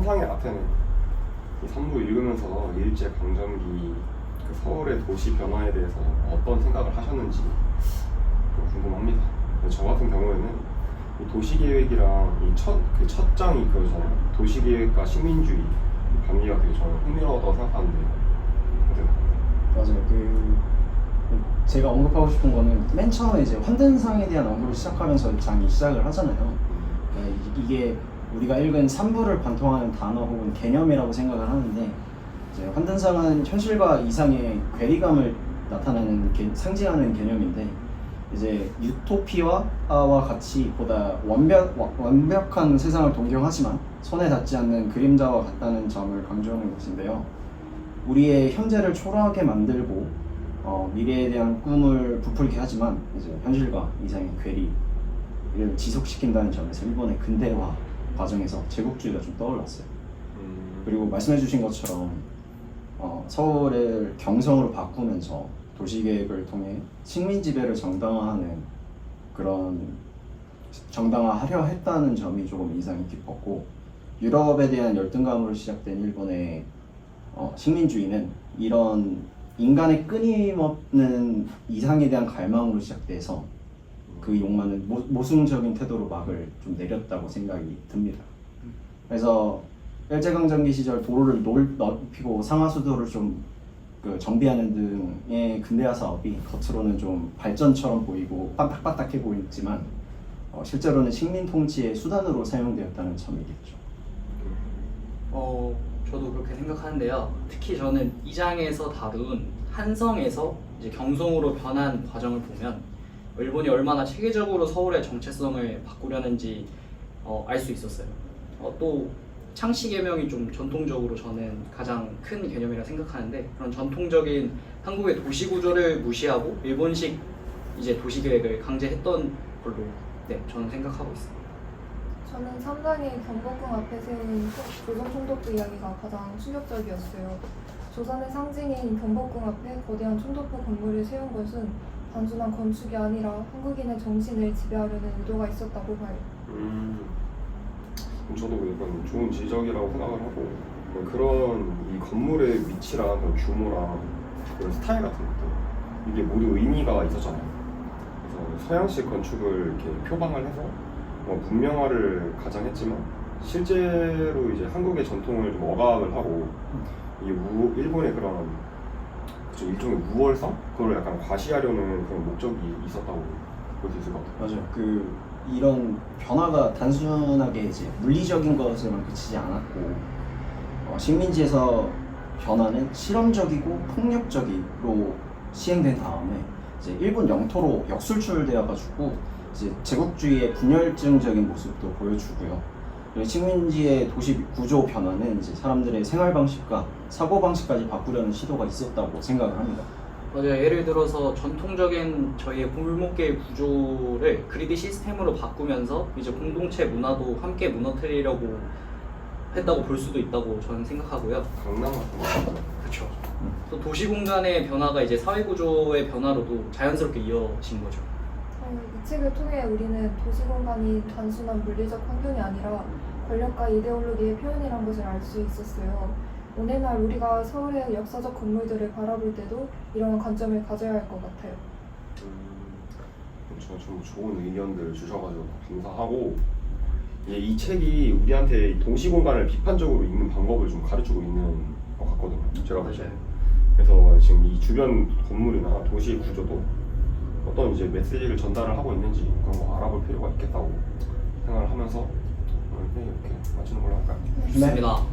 환상의 아테네 이 3부 읽으면서 일제 강점기 그 서울의 도시 변화에 대해서 어떤 생각을 하셨는지 좀 궁금합니다. 저 같은 경우에는 이 도시계획이랑 이 첫 장이 그거잖아요. 도시계획과 시민주의 이 관계가 되게 저는 흥미로웠다고 생각하는데 어때요? 맞아요. 제가 언급하고 싶은 거는 맨 처음에 이제 환등상에 대한 언급을 시작하면서 장이 시작을 하잖아요. 이게 우리가 읽은 3부를 관통하는 단어 혹은 개념이라고 생각을 하는데, 이제 환등상은 현실과 이상의 괴리감을 나타내는 상징하는 개념인데, 이제 유토피아와 같이 보다 완벽한 세상을 동경하지만 손에 닿지 않는 그림자와 같다는 점을 강조하는 것인데요. 우리의 현재를 초라하게 만들고 미래에 대한 꿈을 부풀게 하지만 이제 현실과 이상의 괴리를 지속시킨다는 점에서 일본의 근대화 과정에서 제국주의가 좀 떠올랐어요. 그리고 말씀해주신 것처럼 서울을 경성으로 바꾸면서 도시계획을 통해 식민 지배를 정당화하려 했다는 점이 조금 인상이 깊었고, 유럽에 대한 열등감으로 시작된 일본의 식민주의는 이런 인간의 끊임없는 이상에 대한 갈망으로 시작돼서 그 욕망은 모순적인 태도로 막을 좀 내렸다고 생각이 듭니다. 그래서 일제강점기 시절 도로를 넓히고 상하수도를 좀 정비하는 등의 근대화 사업이 겉으로는 좀 발전처럼 보이고 빠딱빠딱해 보이지만 실제로는 식민 통치의 수단으로 사용되었다는 점이겠죠. 저도 그렇게 생각하는데요. 특히 저는 이 장에서 다룬 한성에서 이제 경성으로 변한 과정을 보면 일본이 얼마나 체계적으로 서울의 정체성을 바꾸려는지 알 수 있었어요. 또 창씨 개명이 좀 전통적으로 저는 가장 큰 개념이라 생각하는데, 그런 전통적인 한국의 도시 구조를 무시하고 일본식 이제 도시 계획을 강제했던 걸로 저는 생각하고 있습니다. 저는 3장의 경복궁 앞에 세운 조선 총독부 이야기가 가장 충격적이었어요. 조선의 상징인 경복궁 앞에 거대한 총독부 건물을 세운 것은 단순한 건축이 아니라 한국인의 정신을 지배하려는 의도가 있었다고 봐요. 저도 약간 좋은 지적이라고 생각을 하고, 그런 이 건물의 위치랑 그런 규모랑 그런 스타일 같은 것들 이게 모두 의미가 있었잖아요. 그래서 서양식 건축을 이렇게 표방을 해서 문명화를 가장했지만 실제로 이제 한국의 전통을 좀 억압을 하고 이 일본의 그런 일종의 우월성? 그걸 약간 과시하려는 그런 목적이 있었다고 볼 수 있을 것 같아요. 맞아요. 이런 변화가 단순하게 이제 물리적인 것에만 그치지 않았고, 식민지에서 변화는 실험적이고 폭력적으로 시행된 다음에 이제 일본 영토로 역술출되어가지고 이제 제국주의의 분열증적인 모습도 보여주고요. 그리고 식민지의 도시 구조 변화는 이제 사람들의 생활 방식과 사고 방식까지 바꾸려는 시도가 있었다고 생각을 합니다. 맞아요. 예를 들어서 전통적인 저희의 골목길 구조를 그리드 시스템으로 바꾸면서 이제 공동체 문화도 함께 무너뜨리려고 했다고 볼 수도 있다고 저는 생각하고요. 강남 같은 거. 그렇죠. 또 도시 공간의 변화가 이제 사회 구조의 변화로도 자연스럽게 이어진 거죠. 이 책을 통해 우리는 도시 공간이 단순한 물리적 환경이 아니라 권력과 이데올로기의 표현이란 것을 알 수 있었어요. 오늘날 우리가 서울의 역사적 건물들을 바라볼 때도 이런 관점을 가져야 할 것 같아요. 좀 좋은 의견들 주셔가지고 감사하고, 이 책이 우리한테 도시 공간을 비판적으로 읽는 방법을 좀 가르치고 있는 것 같거든요. 제가 봤을 때. 그래서 지금 이 주변 건물이나 도시 구조도 어떤 이제 메시지를 전달을 하고 있는지 그런 거 알아볼 필요가 있겠다고 생각을 하면서 이렇게 마치는 걸로 할까요? 좋습니다.